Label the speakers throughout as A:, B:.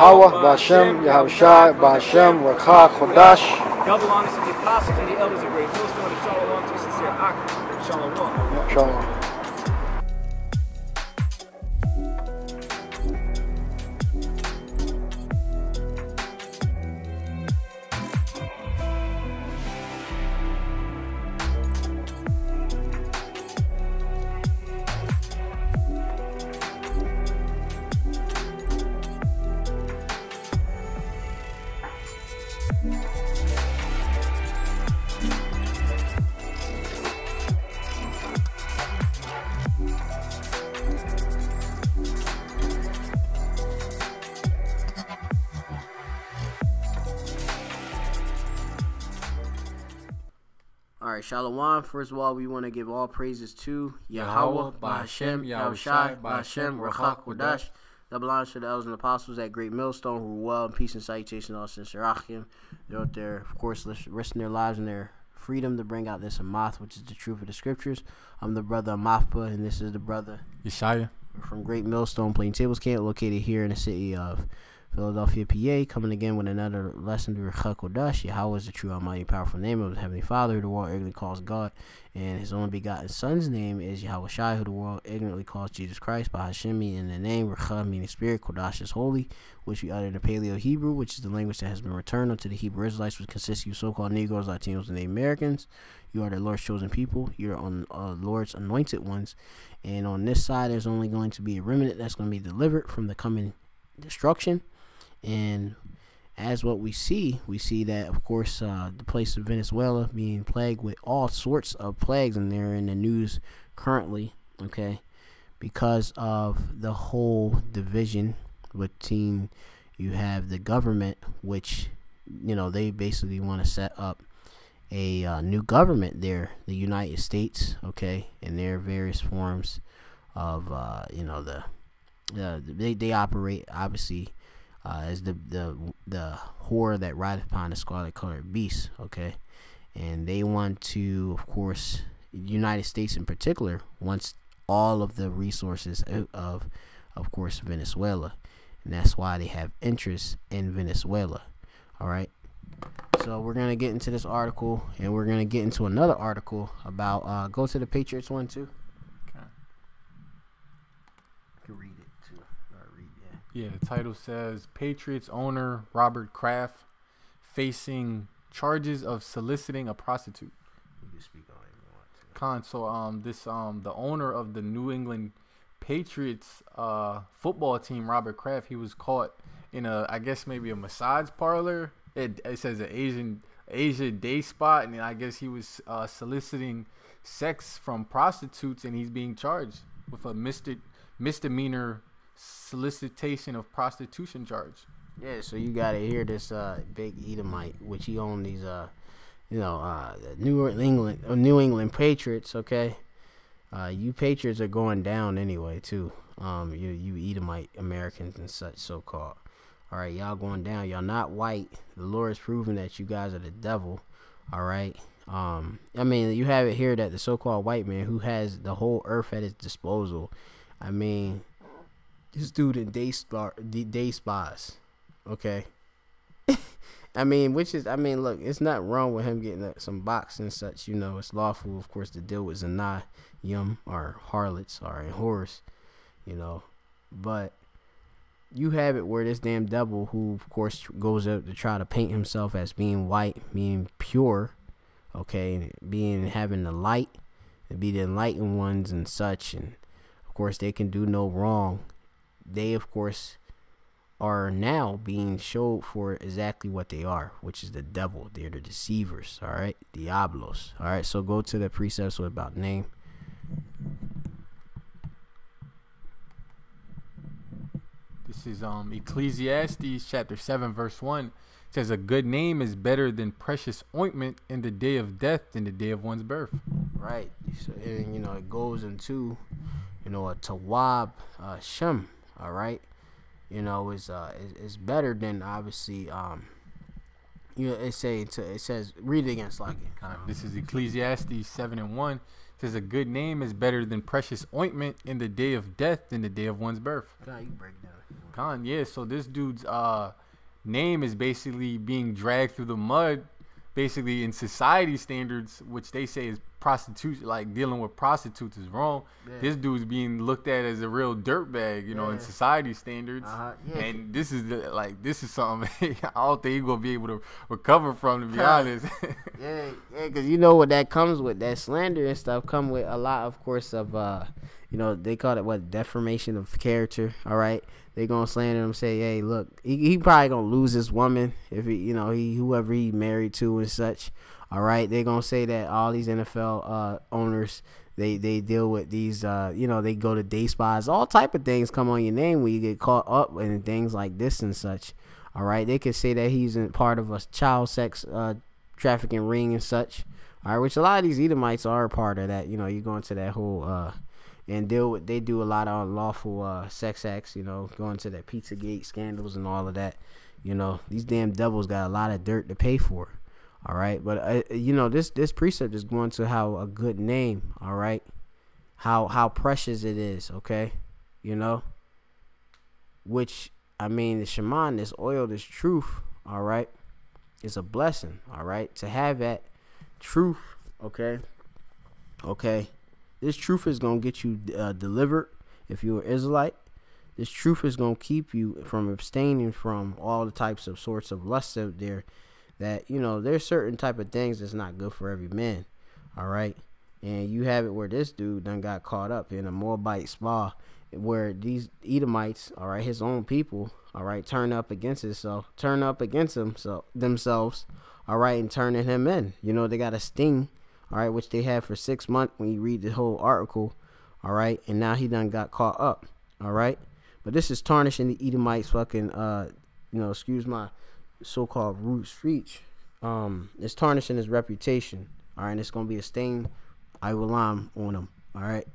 A: Yahweh, Ba'Shem, Yahushai, Ba'Shem, Rakha, Chodash.
B: Double honors to the apostles and the elders of Great Millstone, and shalom to sincere Ak. Shalom.
A: Shalom.
C: Alright, Shalom. First of all, we want to give all praises to Yahweh, Ba'Hashem, Yahushai, Ba'Hashem, Rakha, Kodash. Double honors to the elders and apostles at Great Millstone who were well in peace and salutation all sincere Achim. They're out there, of course, risking their lives and their freedom to bring out this Amath, which is the truth of the scriptures. I'm the brother Amathpa, and this is the brother
D: Yeshaya.
C: We're from Great Millstone Plaintables Camp, located here in the city of Philadelphia, PA, coming again with another lesson to Rakha Kodash. Yahweh is the true, almighty, powerful name of the Heavenly Father, who the world ignorantly calls God, and his only begotten Son's name is Yahweh Shai, who the world ignorantly calls Jesus Christ. By Hashem, in the name, Rakha, meaning spirit, Kodash is holy, which we utter in the Paleo Hebrew, which is the language that has been returned unto the Hebrew Israelites, which consists of you so-called Negroes, Latinos, and Native Americans. You are the Lord's chosen people. You're on Lord's anointed ones. And on this side, there's only going to be a remnant that's going to be delivered from the coming destruction. And as what we see that, of course, the place of Venezuela being plagued with all sorts of plagues, and they're in the news currently, okay, because of the whole division between, you have the government, which, you know, they basically want to set up a new government there, the United States, okay, and their various forms of, you know, they operate, obviously, as the whore that rideth upon the scarlet colored beast, okay, and they want to, of course, the United States in particular wants all of the resources of course, Venezuela, and that's why they have interest in Venezuela. All right, so we're gonna get into this article, and we're gonna get into another article about go to the Patriots one too.
D: Okay.
C: You can read it too.
D: Yeah, the title says Patriots owner Robert Kraft facing charges of soliciting a prostitute.
C: You can speak on it if you want to.
D: So the owner of the New England Patriots football team, Robert Kraft, he was caught in I guess maybe a massage parlor. It says an Asian day spot, and I guess he was soliciting sex from prostitutes, and he's being charged with a misdemeanor solicitation of prostitution charge.
C: Yeah, so you gotta hear this big Edomite, which he owned these New England Patriots, okay? You Patriots are going down anyway too. You Edomite Americans and such, so called. All right, y'all going down. Y'all not white. The Lord has proven that you guys are the devil. All right. I mean, you have it here that the so-called white man who has the whole earth at his disposal. I mean, this dude in day spas, okay. I mean, look, it's not wrong with him getting some box and such. You know, it's lawful, of course, to deal with Zanayim or harlots or whores, you know. But you have it where this damn devil, who, of course, goes out to try to paint himself as being white, being pure, okay, having the light, and be the enlightened ones and such, and of course, they can do no wrong. They, of course, are now being showed for exactly what they are, which is the devil. They're the deceivers, all right? Diablos, all right? So go to the precepts with about name.
D: This is Ecclesiastes chapter 7, verse 1. It says, a good name is better than precious ointment in the day of death than the day of one's birth.
C: Right. So, and, you know, it goes into, you know, a Tawab Shem, all right? You know, is better than, obviously, Yeah, it says read it again, Slocky.
D: This is Ecclesiastes 7:1. It says a good name is better than precious ointment in the day of death than the day of one's birth.
C: God, you break down.
D: Yeah. So this dude's name is basically being dragged through the mud, basically in society standards, which they say is prostitution, like dealing with prostitutes is wrong. Yeah. This dude's being looked at as a real dirtbag, you know, in society standards. Yeah. And this is something I don't think he's gonna be able to recover from, to be honest.
C: yeah, because you know what that comes with, that slander and stuff come with a lot, of course, of you know, they call it what, deformation of character. All right, they gonna slander him, say, hey, look, he probably gonna lose his woman if he, you know, whoever he married to and such. All right, they're going to say that all these NFL owners, they deal with these, you know, they go to day spas. All type of things come on your name when you get caught up in things like this and such. All right, they could say that he's in part of a child sex trafficking ring and such. All right, which a lot of these Edomites are a part of that. You know, you go into that whole and deal with, they do a lot of unlawful sex acts, you know, going to that Pizzagate scandals and all of that. You know, these damn devils got a lot of dirt to pay for. All right, but you know, this precept is going to how a good name, all right, how precious it is, okay, you know, which, I mean, the shaman, this oil, this truth, all right, is a blessing, all right, to have that truth, okay, this truth is going to get you delivered if you're an Israelite. This truth is going to keep you from abstaining from all the types of sorts of lust out there. That, you know, there's certain type of things that's not good for every man, all right? And you have it where this dude done got caught up in a Moabite spa where these Edomites, all right, his own people, all right, turn up against themselves, all right, and turning him in. You know, they got a sting, all right, which they had for 6 months when you read the whole article, all right? And now he done got caught up, all right? But this is tarnishing the Edomites fucking, you know, excuse my so-called root speech. It's tarnishing his reputation, all right, and it's gonna be a stain I will on him, all right.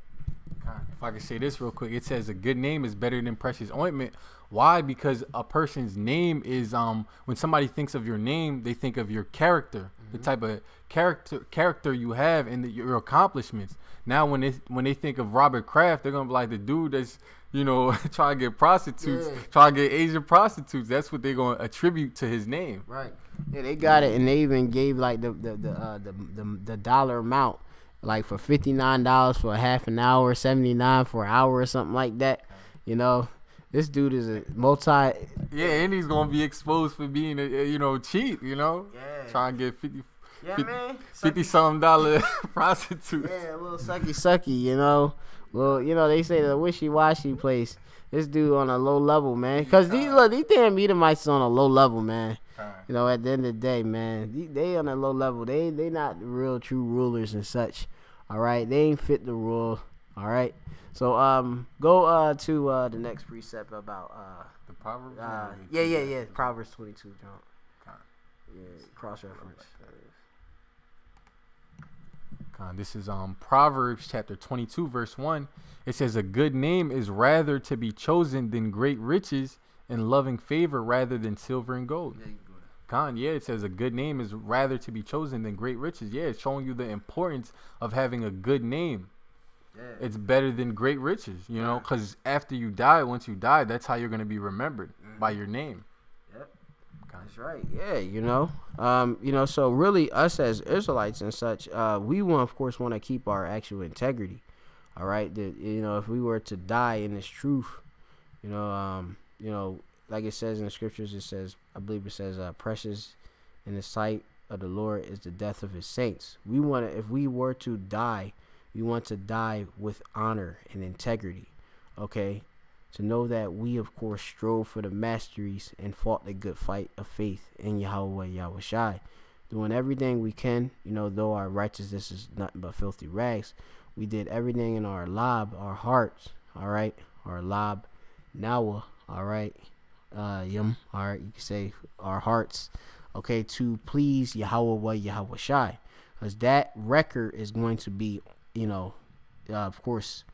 D: If I can say this real quick, it says a good name is better than precious ointment. Why? Because a person's name is when somebody thinks of your name, they think of your character, the type of character you have, and your accomplishments. Now when they think of Robert Kraft, they're gonna be like the dude that's, you know, trying to get prostitutes, trying to get Asian prostitutes. That's what they're going to attribute to his name.
C: Right. Yeah, they got it, and they even gave like the dollar amount, like for $59 for a half an hour, $79 for an hour or something like that. You know, this dude is a multi.
D: Yeah, and he's going to be exposed for being you know, cheap. You know, trying to get 50 something dollar prostitutes.
C: Yeah, a little sucky, you know. Well, you know, they say the wishy-washy place. This dude on a low level, man. Because these damn Edomites on a low level, man. You know, at the end of the day, man, they on a low level. They not the real true rulers and such. All right, they ain't fit the rule. All right. So go to the next precept about
D: the Proverbs.
C: Yeah. Proverbs 22, John. Yeah, cross reference.
D: This is Proverbs chapter 22 verse 1. It says a good name is rather to be chosen than great riches, and loving favor rather than silver and gold. It says a good name is rather to be chosen than great riches. Yeah, it's showing you the importance of having a good name. Yeah. It's better than great riches, you know, because after you die, once you die, that's how you're going to be remembered, by your name.
C: That's right. Yeah, you know, so really us as Israelites and such, we of course want to keep our actual integrity. All right. That, you know, if we were to die in this truth, you know, like it says in the scriptures, it says, I believe it says, precious in the sight of the Lord is the death of his saints. We want to, if we were to die, we want to die with honor and integrity. Okay. To know that we, of course, strove for the masteries and fought the good fight of faith in Yahweh Yahushai, doing everything we can, you know, though our righteousness is nothing but filthy rags. We did everything in our lob, our hearts, all right, our lob, nawa, all right, yum, all right, you can say our hearts, okay, to please Yahweh Yahushai, because that record is going to be, you know, of course,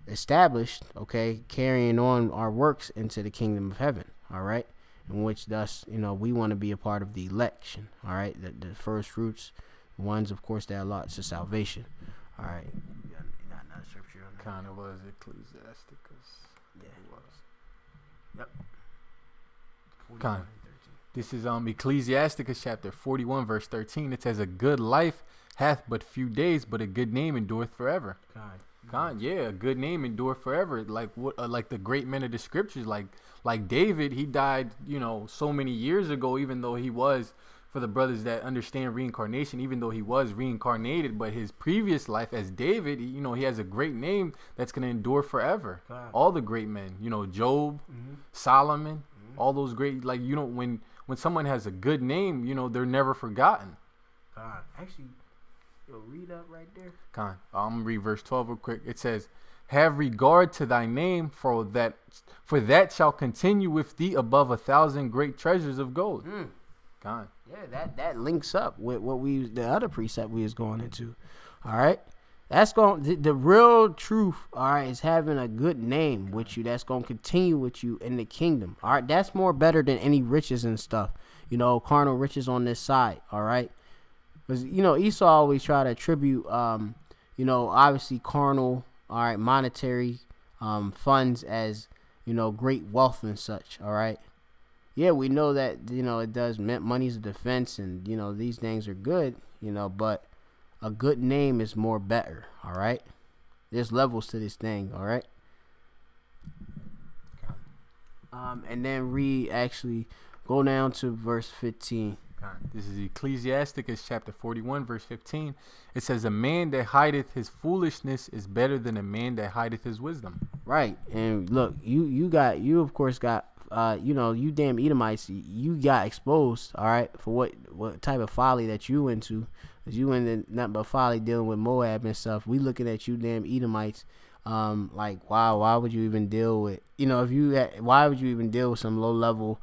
C: established, okay, carrying on our works into the kingdom of heaven, all right, in which thus, we want to be a part of the election. All right, the first fruits, ones, of course, that are lots to salvation. All right, you got another scripture on that?
D: Kind of was Ecclesiasticus.
C: Yeah,
D: It was.
C: Yep.
D: Kind. This is Ecclesiasticus chapter 41 verse 13. It says, "A good life hath but few days, but a good name endureth forever." Yeah, a good name endureth forever. Like what? Like the great men of the scriptures, like David, he died, so many years ago. Even though he was, for the brothers that understand reincarnation, even though he was reincarnated, but his previous life as David, he has a great name that's gonna endure forever.
C: God.
D: All the great men, Job, Solomon, all those great, when someone has a good name, they're never forgotten.
C: God, actually. Yo, read up right there.
D: I'm gonna read verse 12 real quick. It says, "Have regard to thy name, for that shall continue with thee above 1,000 great treasures of gold." God.
C: Yeah, that links up with the other precept we was going into. All right, that's going the real truth. All right, is having a good name with you. That's gonna continue with you in the kingdom. All right, that's more better than any riches and stuff. Carnal riches on this side. All right. Because, Esau always try to attribute, obviously carnal, all right, monetary funds as, great wealth and such, all right? Yeah, we know that, it does, money's a defense and, these things are good, but a good name is more better, all right? There's levels to this thing, all right? And then actually go down to verse 15.
D: This is Ecclesiasticus chapter 41 verse 15. It says, "A man that hideth his foolishness is better than a man that hideth his wisdom." Right.
C: And look, you of course got you damn Edomites, you got exposed, all right, for what type of folly that you into. Cause you into nothing but folly dealing with Moab and stuff. We looking at you damn Edomites. Like, wow, why would you even deal with, why would you even deal with some low level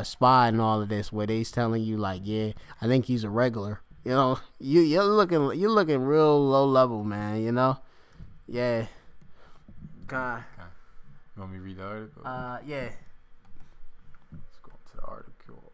C: spy and all of this, where they's telling you like, yeah, I think he's a regular, you're looking real low level, man, yeah. God.
D: You want me to read the article?
C: Yeah.
D: Let's go to the article.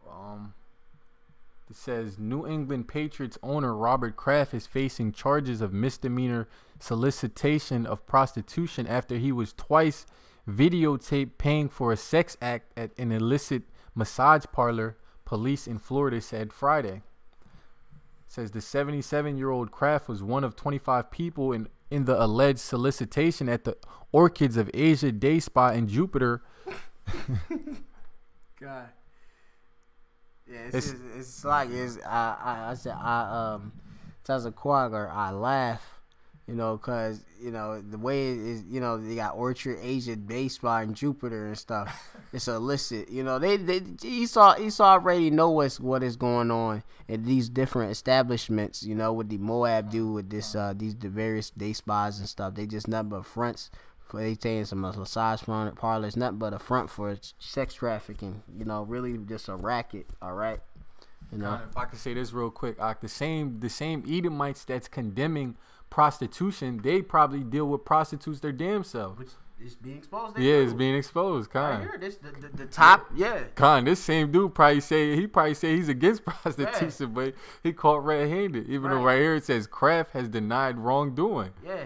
D: It says, New England Patriots owner Robert Kraft is facing charges of misdemeanor solicitation of prostitution after he was twice videotaped paying for a sex act at an illicit massage parlor, police in Florida said Friday. It says the 77-year-old Kraft was one of 25 people in the alleged solicitation at the Orchids of Asia Day Spa in Jupiter.
C: God. Yeah, it's like I said as a quagger, I laugh, cause the way it is, they got Orchard Asia Day Spa in Jupiter and stuff. It's illicit, Esau already know what is going on at these different establishments, what the Moab do with this the various day spas and stuff. They just nothing but fronts. They saying some massage parlors, nothing but a front for sex trafficking. Really just a racket. All right.
D: If I could say this real quick, the same Edomites that's condemning prostitution, they probably deal with prostitutes their damn self.
C: Which is being exposed.
D: Yeah, it's being exposed.
C: Right here, this the top. Yeah.
D: This same dude probably say he's against prostitution, but he caught red-handed. Even though right here it says Kraft has denied wrongdoing.
C: Yeah.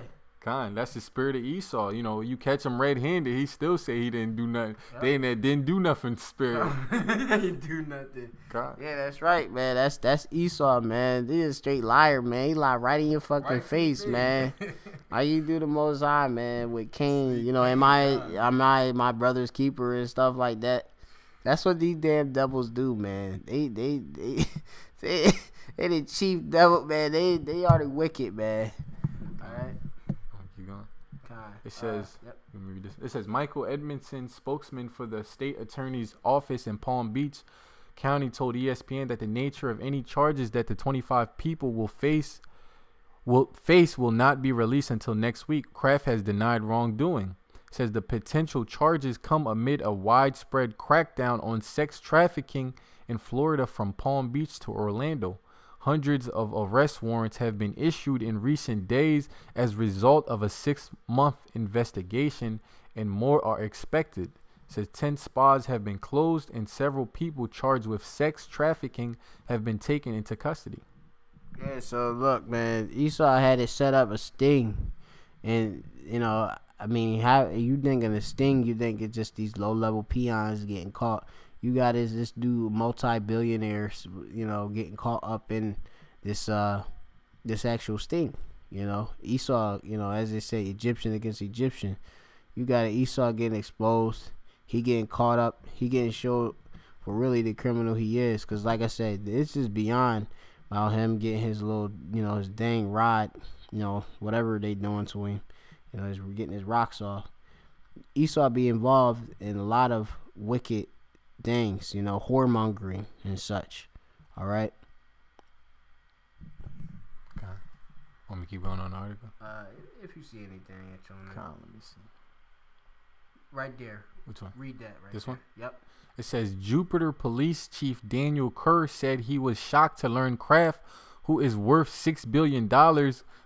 D: That's the spirit of Esau. You catch him red-handed, he still say he didn't do nothing. Yep. They didn't do nothing, spirit.
C: He didn't do nothing. God. Yeah, that's right, man. That's Esau, man. He's a straight liar, man. He lie right in your fucking face, man. How you do the Most High, man, with Cain? Am I my brother's keeper and stuff like that? That's what these damn devils do, man. They the chief devil, man. They are the wicked, man. All right.
D: It says, It says Michael Edmondson, spokesman for the state attorney's office in Palm Beach County, told ESPN that the nature of any charges that the 25 people will face will not be released until next week. Kraft has denied wrongdoing. Says the potential charges come amid a widespread crackdown on sex trafficking in Florida from Palm Beach to Orlando. Hundreds of arrest warrants have been issued in recent days as a result of a 6-month investigation, and more are expected. It says 10 spas have been closed and several people charged with sex trafficking have been taken into custody.
C: Yeah, so look, man, Esau had it set up a sting, and I mean, how you thinking a sting? You think it's just these low-level peons getting caught? You got this dude, multi-billionaires, getting caught up in this this actual sting. Esau, as they say, Egyptian against Egyptian. You got Esau getting exposed. He getting caught up. He getting showed for really the criminal he is. Because like I said, this is beyond about him getting his little, his dang rod, whatever they doing to him. He's getting his rocks off. Esau be involved in a lot of wicked things, whoremongering and such. All right.
D: Okay. Want me to keep going on the article?
C: If you see anything at your
D: let me see.
C: Right there.
D: Which one?
C: Read that right
D: This
C: there.
D: one?
C: Yep.
D: It says Jupiter Police Chief Daniel Kerr said he was shocked to learn Kraft, who is worth $6 billion,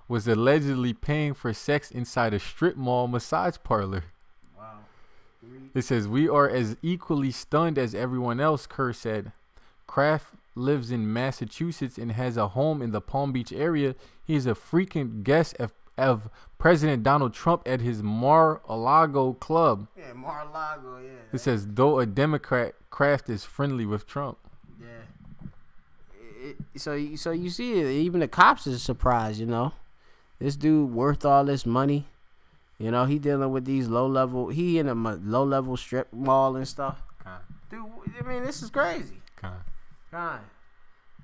D: was allegedly paying for sex inside a strip mall massage parlor.
C: Wow.
D: It says, we are as equally stunned as everyone else, Kerr said. Kraft lives in Massachusetts and has a home in the Palm Beach area. He is a frequent guest of President Donald Trump at his Mar-a-Lago club.
C: Yeah, Mar-a-Lago, yeah.
D: It says, though a Democrat, Kraft is friendly with Trump.
C: Yeah. So you see, even the cops is surprised, This dude worth all this money. He dealing with these low-level, he in a low-level strip mall and stuff. Dude, I mean, this is crazy. God.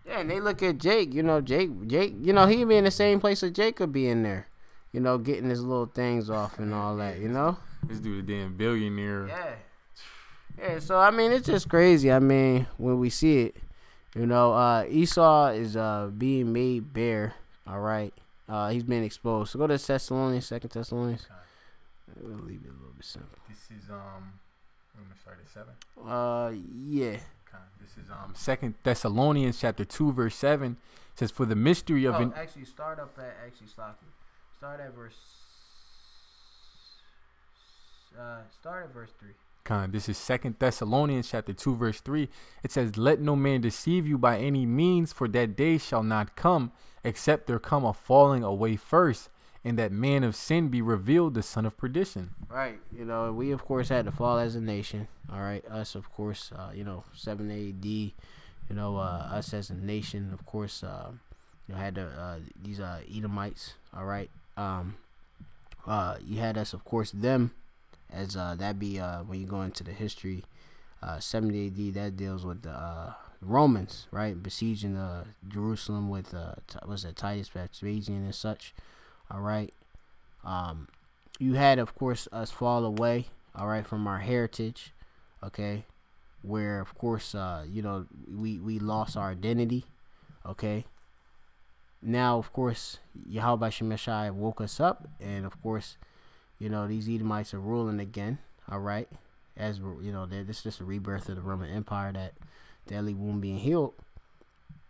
C: Yeah, and they look at Jake, Jake, he be in the same place that Jake could be in there. Getting his little things off and all that,
D: This dude a damn billionaire.
C: Yeah. Yeah, so, I mean, it's just crazy. I mean, when we see it, Esau is being made bare, all right? He's been exposed. So go to Thessalonians, 2 Thessalonians. We'll leave it a little bit simple.
D: This is, we're going to start at 7?
C: Yeah.
D: This is 2 Thessalonians chapter 2, verse 7. It says, for the mystery of...
C: actually, start at verse 3.
D: This is 2 Thessalonians chapter 2, verse 3. It says, let no man deceive you by any means, for that day shall not come, except there come a falling away first, and that man of sin be revealed, the son of perdition.
C: Right. We, of course, had to fall as a nation. All right. Us, of course, 7 A.D., us as a nation, of course, had these Edomites. All right. You had us, of course, them, as that be when you go into the history, 70 AD, that deals with the Romans, right, besieging Jerusalem with Titus Vespasian and such. All right. You had, of course, us fall away, all right, from our heritage, okay, where, of course, we lost our identity, okay. Now, of course, Yahweh Shemeshai woke us up, and of course, these Edomites are ruling again. All right, as this is just a rebirth of the Roman Empire, that deadly wound being healed.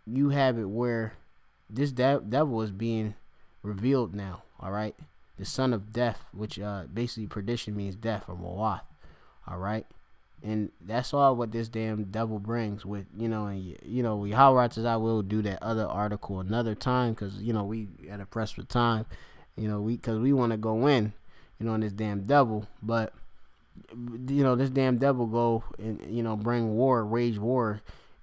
C: You have it where this devil is being revealed now. All right, the son of death, which basically perdition means death, or Moath. All right. And that's all what this damn devil brings with, we how righteous I will do that other article another time, because, we at a press for time, because we want to go in, on this damn devil. But, this damn devil go and, bring war, wage war,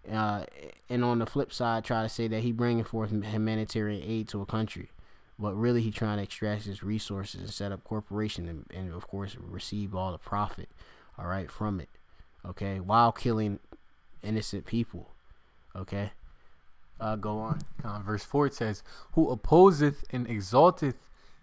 C: and on the flip side, try to say that he bringing forth humanitarian aid to a country. But really, he trying to extract his resources and set up corporation and of course, receive all the profit, all right, from it. Okay, while killing innocent people. Okay, go on.
D: Verse 4, it says, who opposeth and exalteth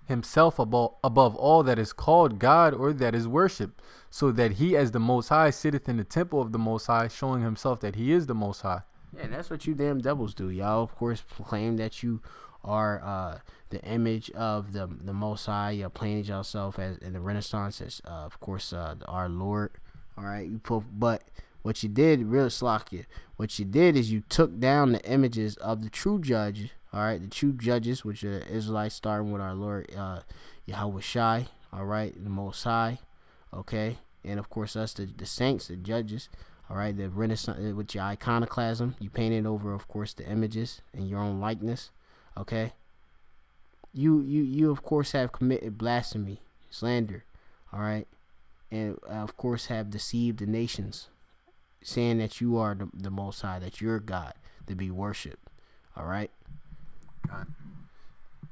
D: himself above all that is called God or that is worshipped, so that he as the Most High sitteth in the temple of the Most High, showing himself that he is the Most High.
C: Yeah, and that's what you damn devils do. Y'all, of course, claim that you are the image of the Most High. You're playing yourself as in the Renaissance as, of course, our Lord. All right, but what you did, real slakia, what you did is you took down the images of the true judge. All right, the true judges, which are the Israelites, starting with our Lord Yahweh Shai. All right, the Most High. Okay, and of course us, the saints, the judges. All right, the Renaissance with your iconoclasm, you painted over, of course, the images in your own likeness. Okay, you of course have committed blasphemy, slander. All right, and of course have deceived the nations, saying that you are the Most High, that you're God to be worshipped. All right.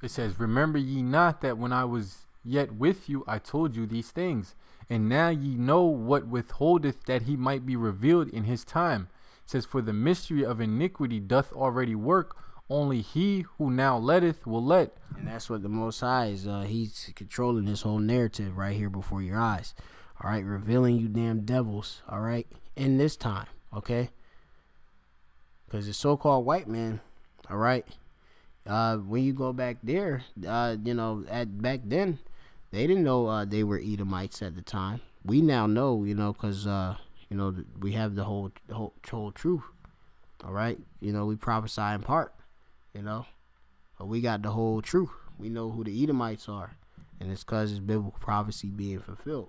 D: It says, remember ye not that when I was yet with you, I told you these things, and now ye know what withholdeth that he might be revealed in his time. It says, for the mystery of iniquity doth already work, only he who now letteth will let.
C: And that's what the Most High is. He's controlling this whole narrative right here before your eyes. All right, revealing you damn devils. All right, in this time. Okay, because the so-called white man. All right. When you go back there, back then, they didn't know they were Edomites at the time. We now know, because we have the whole truth. All right, we prophesy in part, but we got the whole truth. We know who the Edomites are, and it's because it's biblical prophecy being fulfilled.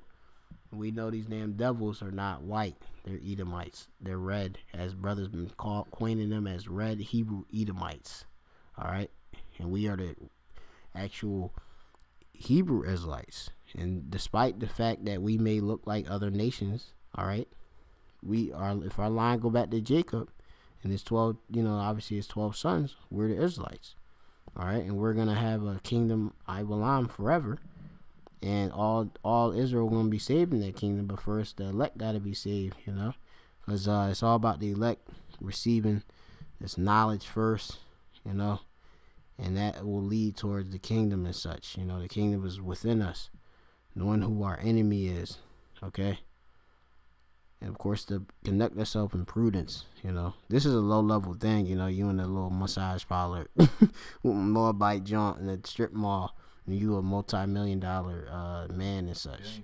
C: We know these damn devils are not white; they're Edomites. They're red, as brothers been coining them as red Hebrew Edomites. All right, and we are the actual Hebrew Israelites. And despite the fact that we may look like other nations, all right, we are. If our line go back to Jacob and his 12, obviously his 12 sons, we're the Israelites. All right, and we're gonna have a kingdom Ibalam forever, and all Israel gonna be saved in that kingdom. But first, the elect gotta be saved, because it's all about the elect receiving this knowledge first, and that will lead towards the kingdom and such. The kingdom is within us, knowing who our enemy is, okay? And, of course, to conduct ourselves in prudence, This is a low-level thing, you in a little massage parlor with a Moabite joint in a strip mall, and you a multi-million-dollar man and such.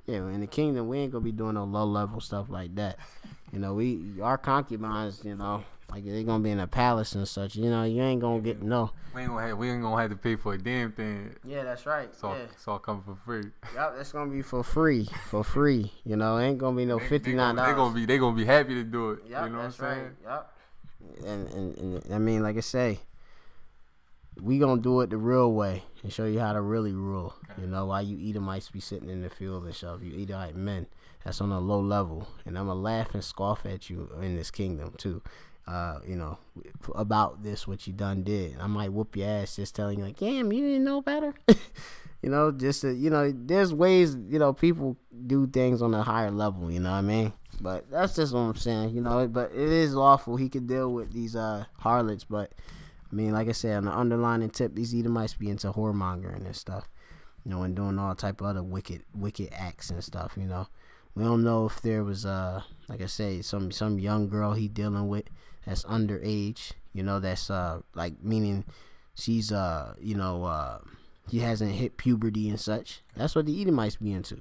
C: Yeah, in the kingdom, we ain't going to be doing no low-level stuff like that. Our concubines, like they're gonna be in a palace and such. You ain't gonna get no.
D: We ain't gonna have to pay for a damn thing.
C: Yeah, that's right.
D: It's all coming for free.
C: Yep, it's gonna be for free. Ain't gonna be no $59.
D: They gonna be happy to do it.
C: Yep, that's right. Yep. And I mean, like I say, we gonna do it the real way and show you how to really rule. Okay. Why you Edomites be sitting in the field and stuff. You Edomite men. That's on a low level, and I'm gonna laugh and scoff at you in this kingdom too. About this, what you done did. I might whoop your ass just telling you, like, damn, you didn't know better. There's ways, people do things on a higher level, you know what I mean? But that's just what I'm saying, but it is lawful. He could deal with these harlots, but I mean, like I said, on the underlining tip, these Edomites be into whoremongering and stuff, and doing all type of other wicked acts and stuff, We don't know if there was, like I say, some young girl he dealing with that's underage, that's meaning she's he hasn't hit puberty and such. That's what the Edomites be into.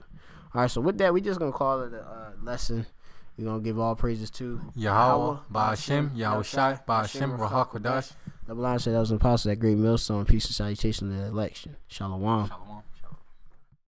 C: All right, so with that, we just gonna call it a lesson. We're gonna give all praises to
D: Yahweh, Ba'ashem, Yahushai, Ba'ashem, Rahakodash.
C: Double line said that was an apostle, that great millstone. Peace and salutation to the election. Shalom.
D: Shalom.